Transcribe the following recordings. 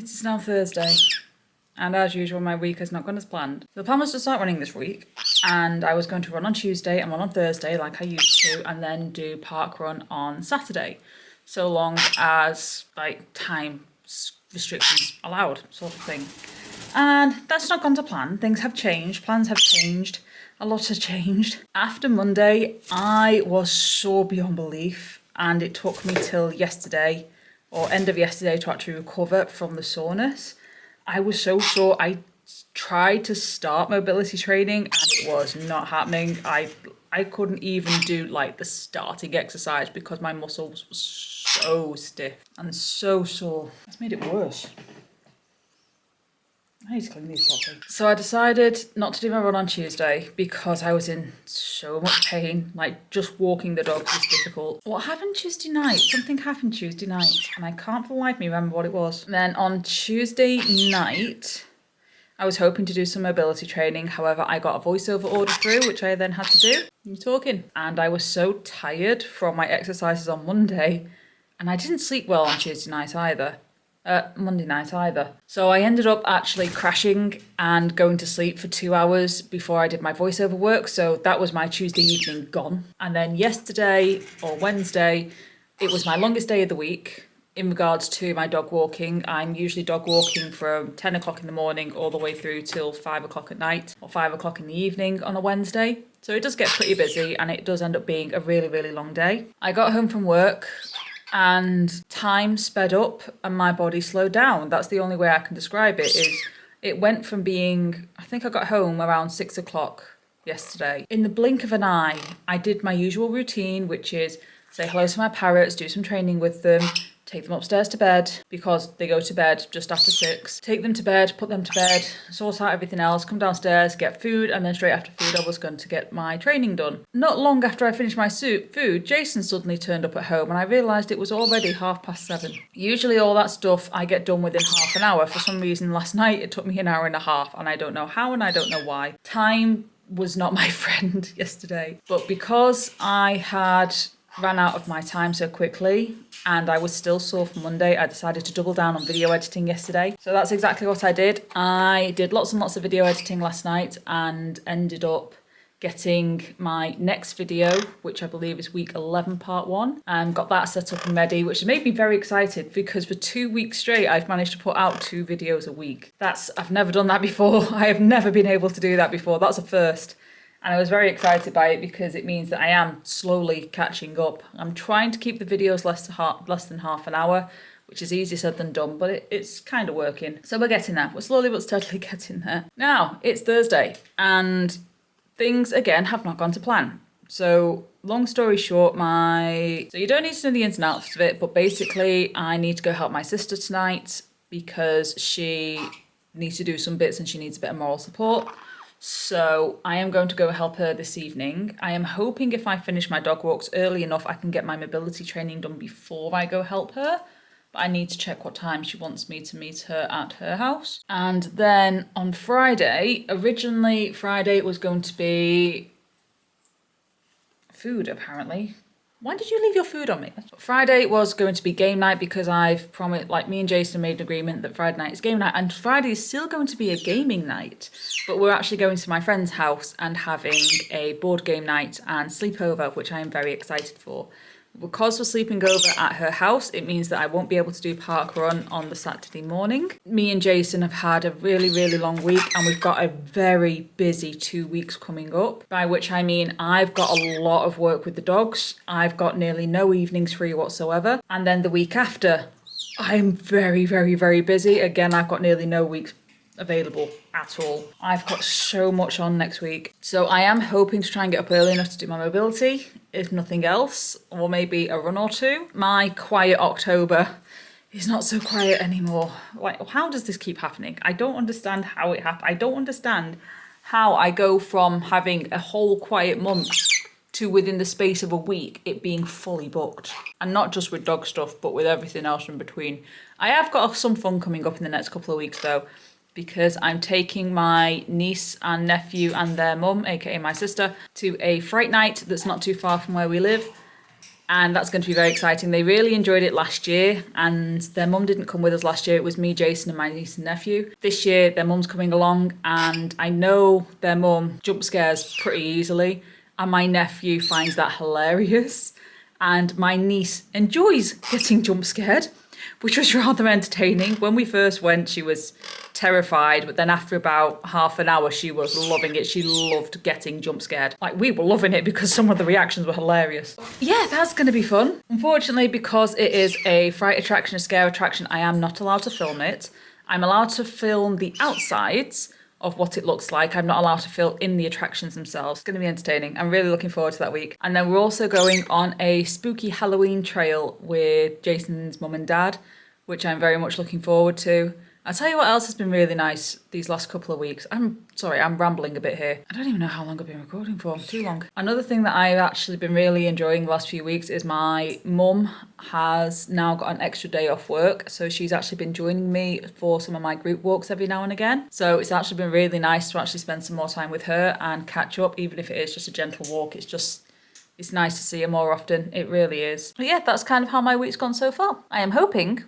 It's now Thursday, and as usual, my week has not gone as planned. The plan was to start running this week, and I was going to run on Tuesday and run on Thursday like I used to, and then do park run on Saturday, so long as time restrictions allowed, sort of thing. And that's not gone to plan. Things have changed. Plans have changed. A lot has changed. After Monday, I was sore beyond belief, and it took me till yesterday, or end of yesterday, to actually recover from the soreness. I was so sore. I tried to start mobility training, and it was not happening. I couldn't even do the starting exercise because my muscles were so stiff and so sore. That's made it worse. I need to clean these properly. So I decided not to do my run on Tuesday because I was in so much pain. Just walking the dogs was difficult. What happened Tuesday night? Something happened Tuesday night, and I can't for the life of me remember what it was. And then on Tuesday night, I was hoping to do some mobility training. However, I got a voiceover order through, which I then had to do. You're talking. And I was so tired from my exercises on Monday, and I didn't sleep well on Tuesday night either. Monday night either. So I ended up actually crashing and going to sleep for 2 hours before I did my voiceover work. So that was my Tuesday evening gone. And then yesterday or Wednesday, it was my longest day of the week in regards to my dog walking. I'm usually dog walking from 10 o'clock in the morning all the way through till 5 o'clock at night or 5 o'clock in the evening on a Wednesday. So it does get pretty busy, and it does end up being a really, really long day. I got home from work and time sped up and my body slowed down. That's the only way I can describe it. Is it went from being, I think I got home around 6 o'clock yesterday. In the blink of an eye, I did my usual routine, which is say hello to my parrots, do some training with them, take them upstairs to bed because they go to bed just after 6. Take them to bed, put them to bed, sort out everything else, come downstairs, get food, and then straight after food I was going to get my training done. Not long after I finished my food, Jason suddenly turned up at home and I realised it was already 7:30. Usually all that stuff I get done within half an hour. For some reason last night it took me an hour and a half, and I don't know how and I don't know why. Time was not my friend yesterday. But because I had ran out of my time so quickly and I was still sore from Monday, I decided to double down on video editing yesterday. So that's exactly what I did. I did lots and lots of video editing last night and ended up getting my next video, which I believe is week 11 part 1, and got that set up and ready, which made me very excited because for 2 weeks straight I've managed to put out 2 videos a week. I've never done that before. I have never been able to do that before. That's a first. And I was very excited by it because it means that I am slowly catching up. I'm trying to keep the videos less than half an hour, which is easier said than done, but it's kind of working. So we're getting there. We're slowly but steadily getting there. Now, it's Thursday, and things, again, have not gone to plan. So, long story short, so you don't need to know the ins and outs of it, but basically I need to go help my sister tonight because she needs to do some bits and she needs a bit of moral support. So I am going to go help her this evening. I am hoping if I finish my dog walks early enough, I can get my mobility training done before I go help her. But I need to check what time she wants me to meet her at her house. And then on Friday, originally Friday was going to be food, apparently. Why did you leave your food on me? Friday was going to be game night because I've promised, me and Jason made an agreement that Friday night is game night, and Friday is still going to be a gaming night. But we're actually going to my friend's house and having a board game night and sleepover, which I am very excited for. Because we're sleeping over at her house, it means that I won't be able to do park run on the Saturday morning. Me and Jason have had a really, really long week, and we've got a very busy 2 weeks coming up, by which I mean I've got a lot of work with the dogs. I've got nearly no evenings free whatsoever. And then the week after, I'm very, very, very busy. Again, I've got nearly no weeks available at all. I've got so much on next week. So I am hoping to try and get up early enough to do my mobility, if nothing else, or maybe a run or two. My quiet October is not so quiet anymore. How does this keep happening? I don't understand how it happened. I don't understand how I go from having a whole quiet month to within the space of a week it being fully booked. And not just with dog stuff, but with everything else in between. I have got some fun coming up in the next couple of weeks though, because I'm taking my niece and nephew and their mum, aka my sister, to a fright night that's not too far from where we live. and that's going to be very exciting. They really enjoyed it last year, and their mum didn't come with us last year. It was me, Jason, and my niece and nephew. This year their mum's coming along, and I know their mum jump scares pretty easily, and my nephew finds that hilarious, and my niece enjoys getting jump scared, which was rather entertaining. When we first went, she was terrified, but then after about half an hour, she was loving it. She loved getting jump scared. Like, we were loving it because some of the reactions were hilarious. Yeah, that's going to be fun. Unfortunately, because it is a fright attraction, a scare attraction, I am not allowed to film it. I'm allowed to film the outsides of what it looks like. I'm not allowed to film in the attractions themselves. It's going to be entertaining. I'm really looking forward to that week. And then we're also going on a spooky Halloween trail with Jason's mum and dad, which I'm very much looking forward to. I'll tell you what else has been really nice these last couple of weeks. I'm sorry, I'm rambling a bit here. I don't even know how long I've been recording for. Too long. Another thing that I've actually been really enjoying the last few weeks is my mum has now got an extra day off work. So she's actually been joining me for some of my group walks every now and again. So it's actually been really nice to actually spend some more time with her and catch up, even if it is just a gentle walk. It's nice to see her more often. It really is. But yeah, that's kind of how my week's gone so far. I am hoping,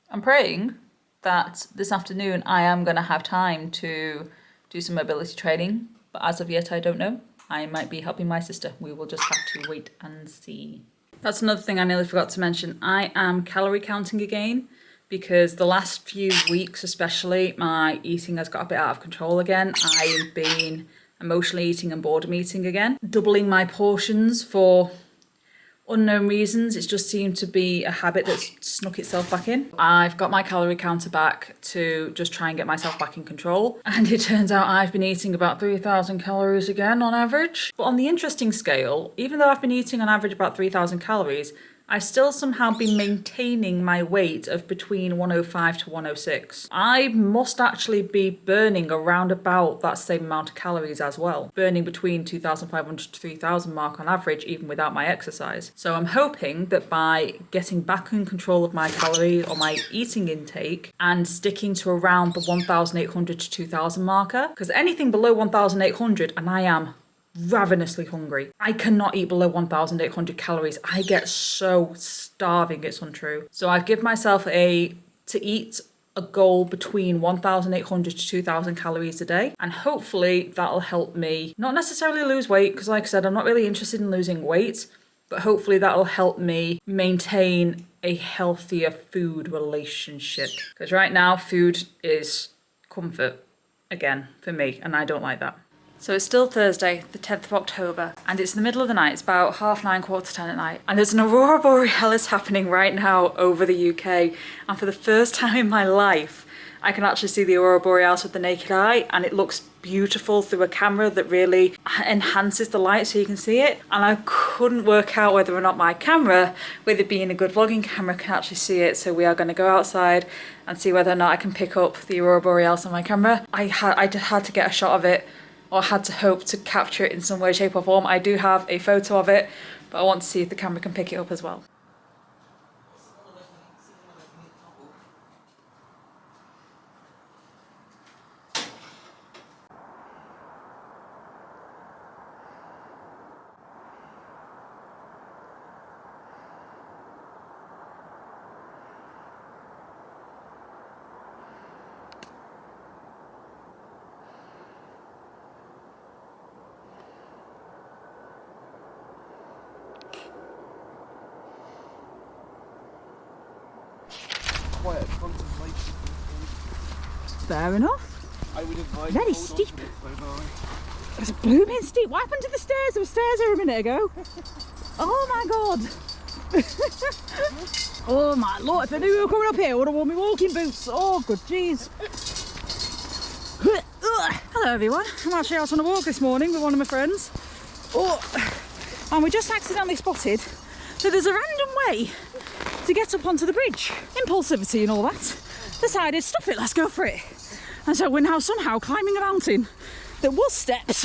I'm praying, that this afternoon I am going to have time to do some mobility training, but as of yet I don't know. I might be helping my sister. We will just have to wait and see. That's another thing I nearly forgot to mention. I am calorie counting again because the last few weeks especially my eating has got a bit out of control again. I've been emotionally eating and boredom eating again. Doubling my portions for unknown reasons. It's just seemed to be a habit that's snuck itself back in. I've got my calorie counter back to just try and get myself back in control. And it turns out I've been eating about 3,000 calories again on average. But on the interesting scale, even though I've been eating on average about 3,000 calories, I've still somehow been maintaining my weight of between 105 to 106. I must actually be burning around about that same amount of calories as well. Burning between 2,500 to 3,000 mark on average, even without my exercise. So I'm hoping that by getting back in control of my calories or my eating intake and sticking to around the 1,800 to 2,000 marker, because anything below 1,800 and I am ravenously hungry. I cannot eat below 1,800 calories. I get so starving, it's untrue. So I've given myself to eat a goal between 1,800 to 2,000 calories a day, and hopefully that'll help me not necessarily lose weight, because like I said, I'm not really interested in losing weight, but hopefully that'll help me maintain a healthier food relationship, because right now food is comfort again for me, and I don't like that. So it's still Thursday, the 10th of October, and it's in the middle of the night. It's about 9:30, 10 at night. And there's an Aurora Borealis happening right now over the UK. And for the first time in my life, I can actually see the Aurora Borealis with the naked eye, and it looks beautiful through a camera that really enhances the light so you can see it. And I couldn't work out whether or not my camera, with it being a good vlogging camera, can actually see it. So we are going to go outside and see whether or not I can pick up the Aurora Borealis on my camera. I just had to get a shot of it, or had to hope to capture it in some way, shape or form. I do have a photo of it, but I want to see if the camera can pick it up as well. Quiet contemplation. Fair enough. I would advise very steep. It's a blooming steep. What happened to the stairs? There were stairs here a minute ago. Oh my god. Oh my lord, if I knew we were coming up here, I would have worn my walking boots. Oh good jeez. Hello everyone. I'm actually out on a walk this morning with one of my friends. Oh, and we just accidentally spotted that there's a random way to get up onto the bridge. Impulsivity and all that. Decided, stuff it, let's go for it. And so we're now somehow climbing a mountain that was steps.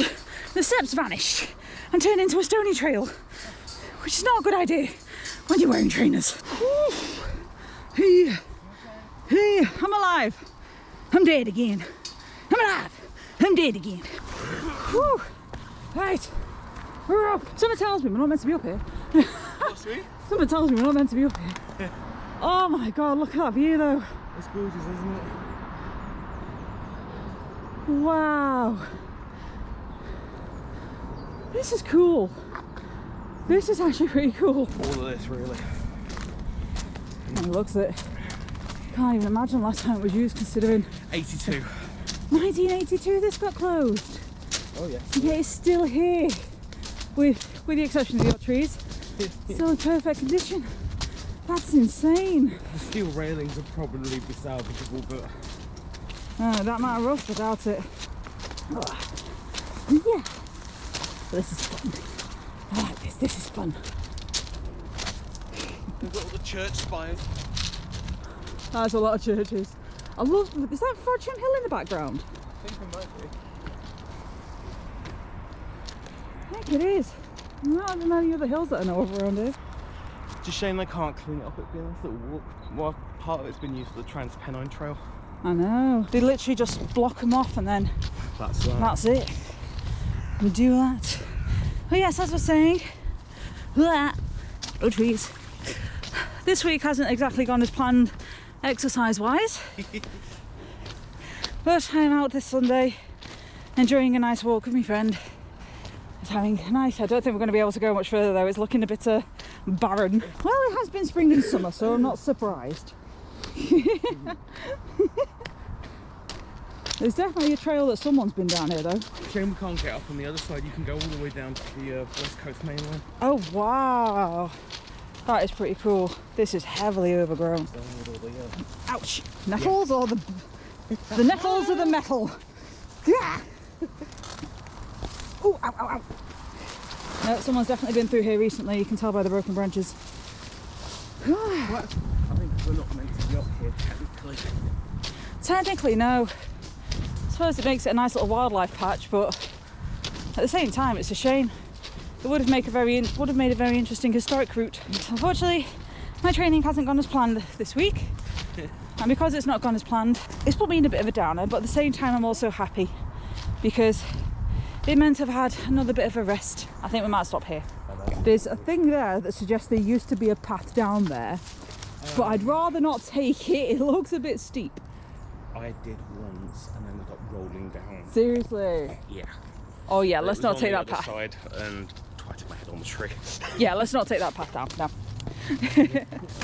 The steps vanished and turned into a stony trail, which is not a good idea when you're wearing trainers. Hey, I'm alive. I'm dead again. I'm alive. I'm dead again. Whew. Right, we're up. Someone tells me we're not meant to be up here. sweet. Someone tells me we're not meant to be up here. Oh my god, look at that view though. It's gorgeous, isn't it? Wow. This is cool. This is actually pretty cool. All of this, really. And it looks it. Can't even imagine last time it was used, considering 82. 1982 this got closed. Oh yeah. And yet it's still here. With the exception of the odd trees. Still in perfect condition. That's insane. The steel railings would probably be salvageable, but That amount of rust, I doubt it. Yeah. This is fun. I like this. This is fun. we've got all the church spires. That's a lot of churches. I love. Is that Frodsham Hill in the background? I think it might be. I think it is. Not many other hills that I know of around here. It's a shame they can't clean it up. It'd be a nice little walk. Well, part of it's been used for the Trans-Pennine Trail. I know. They literally just block them off and then that's it. And do that. But yes, as I was saying, oh trees. This week hasn't exactly gone as planned exercise-wise. But I'm out this Sunday enjoying a nice walk with my friend. It's having a nice, I don't think we're going to be able to go much further though. It's looking a bit barren. Well, it has been spring and summer, so I'm not surprised. There's definitely a trail that someone's been down here though. Shame we can't get up on the other side. You can go all the way down to the West Coast mainland. Oh wow, that is pretty cool. This is heavily overgrown. Ouch! Nettles or the nettles or the metal? Yeah. Oh, ow, ow, ow. No, someone's definitely been through here recently. You can tell by the broken branches. What? I think we're not meant to be up here technically. Technically, no. I suppose it makes it a nice little wildlife patch, but at the same time, it's a shame. It would have made a very interesting historic route. Unfortunately, my training hasn't gone as planned this week, and because it's not gone as planned, it's put me in a bit of a downer. But at the same time, I'm also happy because it meant I've had another bit of a rest. I think we might stop here. There's a thing there that suggests there used to be a path down there, but I'd rather not take it. It looks a bit steep. I did once, and then it got rolling down. Seriously? Yeah. Oh yeah, let's not take that path. path. Side and twatted my head on the tree. Yeah, let's not take that path down. No.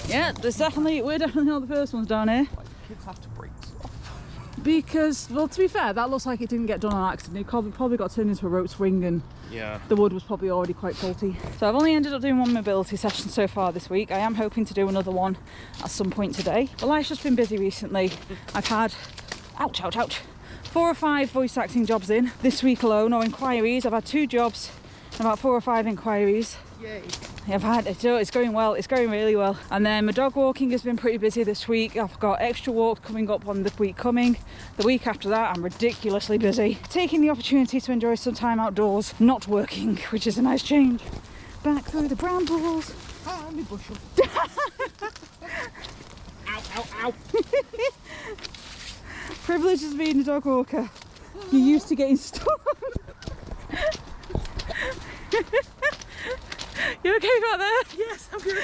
Yeah, we're definitely not the first ones down here. Like, kids have to break off. Because, well, to be fair, that looks like it didn't get done on accident. It probably got turned into a rope swing and yeah, the wood was probably already quite faulty. So I've only ended up doing one mobility session so far this week. I am hoping to do another one at some point today. But life's just been busy recently. I've had, ouch, 4 or 5 voice acting jobs in this week alone, or inquiries. I've had 2 jobs and about 4 or 5 inquiries. yay. It's going well, it's going really well. And then my dog walking has been pretty busy this week. I've got extra walks coming up on the week coming. The week after that, I'm ridiculously busy. Taking the opportunity to enjoy some time outdoors, not working, which is a nice change. Back through the brambles. Ah, my bushel. Ow. Privilege as being a dog walker. You're used to getting stung. You okay back there? Yes, I'm good.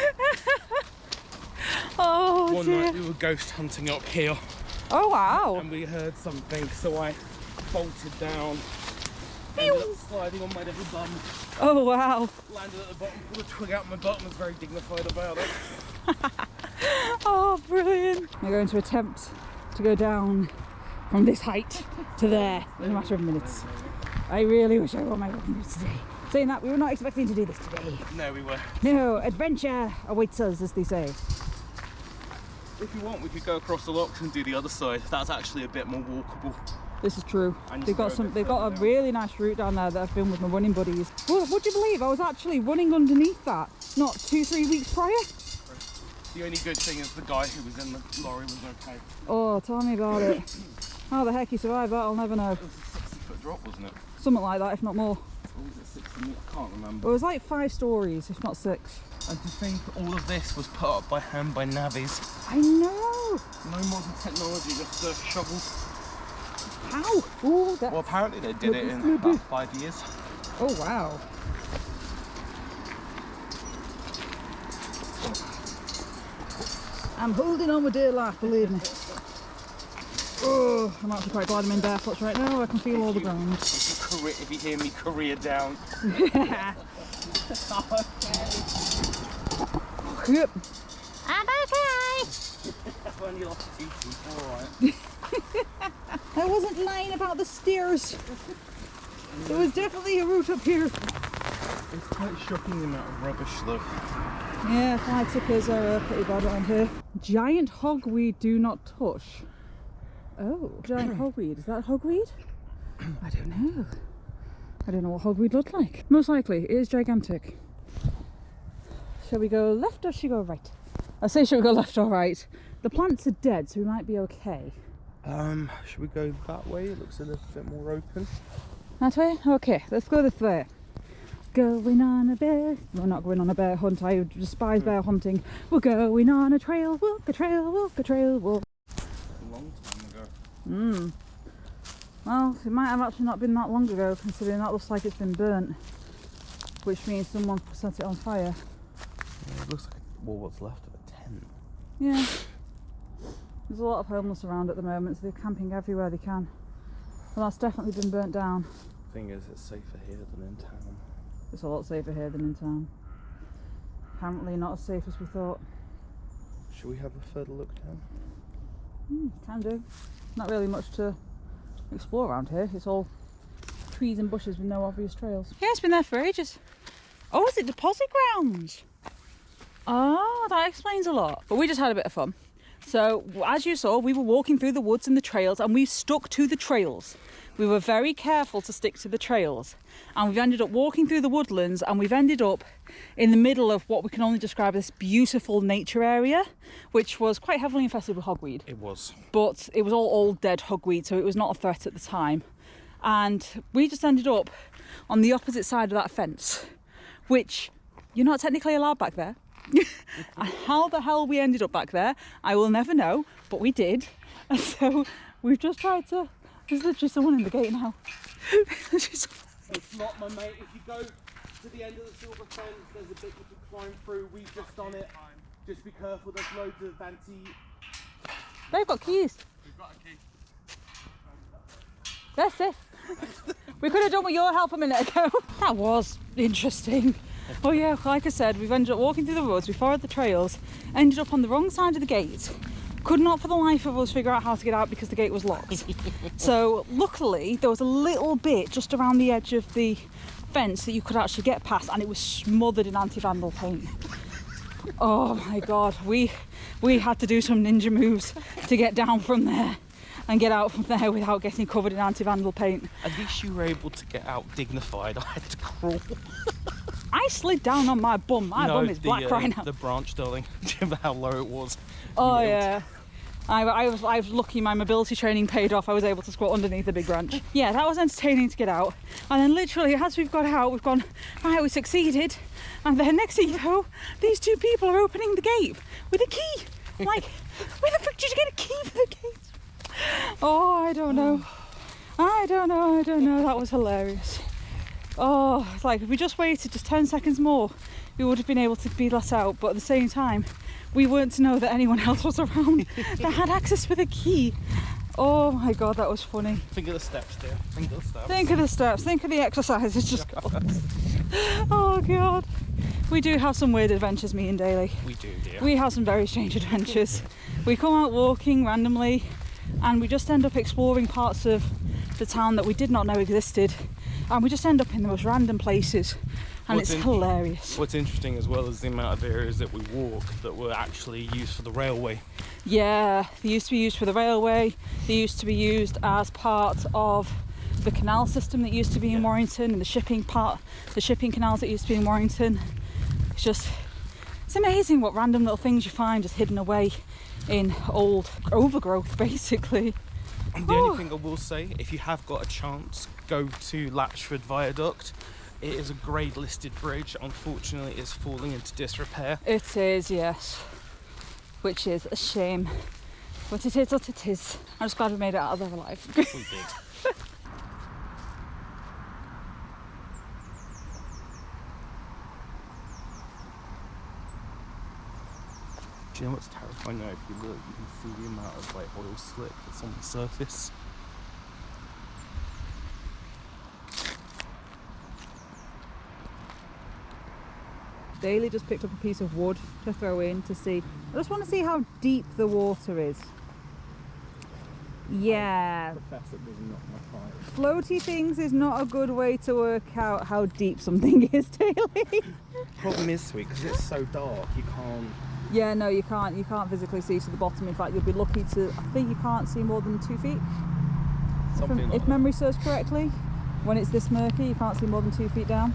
Oh One dear. night we were ghost hunting up here, Oh wow. and we heard something, so I bolted down, ended up sliding on my little bum, Oh wow. landed at the bottom, pulled a twig out my butt, and was very dignified about it. Oh brilliant. I'm going to attempt to go down from this height to there in a matter of minutes. I really wish I wore my walking boots today. Saying that, we were not expecting to do this today. No, we were. No, adventure awaits us, as they say. If you want, we could go across the locks and do the other side. That's actually a bit more walkable. This is true. And They've got a really nice route down there that I've been with my running buddies. Well, would you believe I was actually running underneath that not 2-3 weeks prior? The only good thing is the guy who was in the lorry was okay. Oh, tell me about it. How the heck he survived that, I'll never know. It was a 60-foot drop, wasn't it? Something like that, if not more. Or was it 60? I can't It remember. was like 5 stories, if not 6. And to think all of this was put up by hand by navvies. I know. No modern technology, just shovels. How? Oh, that's... Well, apparently they did it in Slippery. about 5 years. Oh, wow. I'm holding on with dear life, believe me. Oh, I'm actually quite glad I'm in barefoot right now. I can feel all the ground. If you hear me career down. Yep. I'm okay. I've only lost 2 teeth, alright. I wasn't lying about the stairs. There was definitely a route up here. It's quite shocking the amount of rubbish though. Yeah, fly tickers are pretty bad around here. Giant hogweed do not touch. Oh, giant hogweed. Is that hogweed? I don't know. I don't know what hogweed looked like. Most likely, it is gigantic. Shall we go left or shall we go right? I say shall we go left or right? The plants are dead, so we might be okay. Should we go that way? It looks a little bit more open. That way? Okay, let's go this way. Going on a bear... We're not going on a bear hunt. I despise bear hunting. We're going on a trail, walk a trail, walk a trail, walk. A long time ago. Well, it might have actually not been that long ago, considering that looks like it's been burnt. Which means someone set it on fire. Yeah, it looks like, well, what's left of a tent. Yeah. There's a lot of homeless around at the moment, so they're camping everywhere they can. Well, that's definitely been burnt down. Thing is, it's safer here than in town. It's a lot safer here than in town. Apparently not as safe as we thought. Should we have a further look down? Can do. Not really much to explore around here. It's all trees and bushes with no obvious trails. Yeah, it's been there for ages. Oh, is it deposit grounds? Oh, that explains a lot. But we just had a bit of fun. So, as you saw, we were walking through the woods and the trails, and we stuck to the trails. We were very careful to stick to the trails. And we've ended up walking through the woodlands, and we've ended up in the middle of what we can only describe as this beautiful nature area, which was quite heavily infested with hogweed. It was. But it was all old dead hogweed, so it was not a threat at the time. And we just ended up on the opposite side of that fence, which you're not technically allowed back there. And how the hell we ended up back there, I will never know, but we did. And so we've just tried to... There's literally someone in the gate now. It's not, my mate. If you go to the end of the silver fence, there's a bit you can climb through. We've just done it. Just be careful, there's loads of anti... They've got keys. We've got a key. They're safe. We could have done with your help a minute ago. That was interesting. Oh yeah, like I said, we've ended up walking through the woods, we followed the trails, ended up on the wrong side of the gate. Could not for the life of us figure out how to get out because the gate was locked. So luckily there was a little bit just around the edge of the fence that you could actually get past, and it was smothered in anti-vandal paint. Oh my god, we had to do some ninja moves to get down from there and get out from there without getting covered in anti-vandal paint. At least you were able to get out dignified. I had to crawl. I slid down on my bum. My bum is black right now. The branch, darling. Do you remember how low it was? Oh yeah. I was lucky my mobility training paid off. I was able to squat underneath the big branch. Yeah, that was entertaining to get out. And then literally as we've got out, we've gone, right, we succeeded. And then next thing you know, these two people are opening the gate with a key. Like, where the fuck did you get a key for the gate? Oh, I don't know. I don't know. That was hilarious. Oh, it's like if we just waited just 10 seconds more, we would have been able to be let out. But at the same time, we weren't to know that anyone else was around that had access with a key. Oh my god, that was funny. Think of the steps, dear. Think of the steps. Think of the steps. Think of the exercises. Just oh god. We do have some weird adventures, me and Daly. We do, dear. We have some very strange adventures. We come out walking randomly, and we just end up exploring parts of the town that we did not know existed, and we just end up in the most random places, and it's hilarious. What's interesting as well is the amount of areas that we walk that were actually used for the railway. Yeah, they used to be used for the railway. They used to be used as part of the canal system that used to be in Warrington, and the shipping canals that used to be in Warrington. It's amazing what random little things you find just hidden away in old overgrowth, basically. And the only thing I will say, if you have got a chance, go to Latchford Viaduct. It is a grade listed bridge. Unfortunately, it's falling into disrepair. It is, yes. Which is a shame. But it is what it is. I'm just glad we made it out of there alive. We did. Do you know what's terrifying now? If you look, you can see the amount of like oil slick that's on the surface. Daly just picked up a piece of wood to throw in to see. I just want to see how deep the water is. Yeah. Professor does not my fire. Floaty things is not a good way to work out how deep something is, Daly. Problem is, sweet, because it's so dark, you can't. Yeah, no, you can't. You can't physically see to the bottom. In fact, you'll be lucky to. I think you can't see more than 2 feet. If memory serves correctly, when it's this murky, you can't see more than 2 feet down.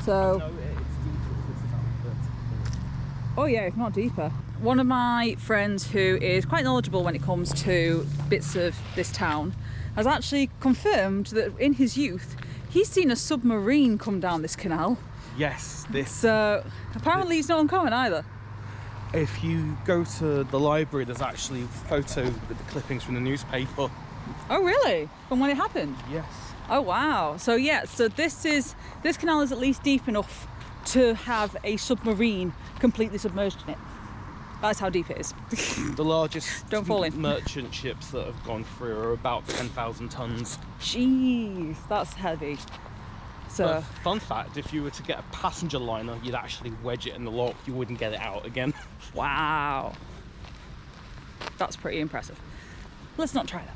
So. No, it's deeper. It's about 30 feet. Oh yeah, if not deeper. One of my friends who is quite knowledgeable when it comes to bits of this town has actually confirmed that in his youth he's seen a submarine come down this canal. Yes, this. So apparently it's not uncommon either. If you go to the library, there's actually photos with the clippings from the newspaper. Oh really? From when it happened? Yes. Oh wow. So yeah, so this canal is at least deep enough to have a submarine completely submerged in it. That's how deep it is. The largest Don't fall in. merchant ships that have gone through are about 10,000 tons. Jeez, that's heavy. So But fun fact, if you were to get a passenger liner, you'd actually wedge it in the lock, you wouldn't get it out again. wow. That's pretty impressive. Let's not try that.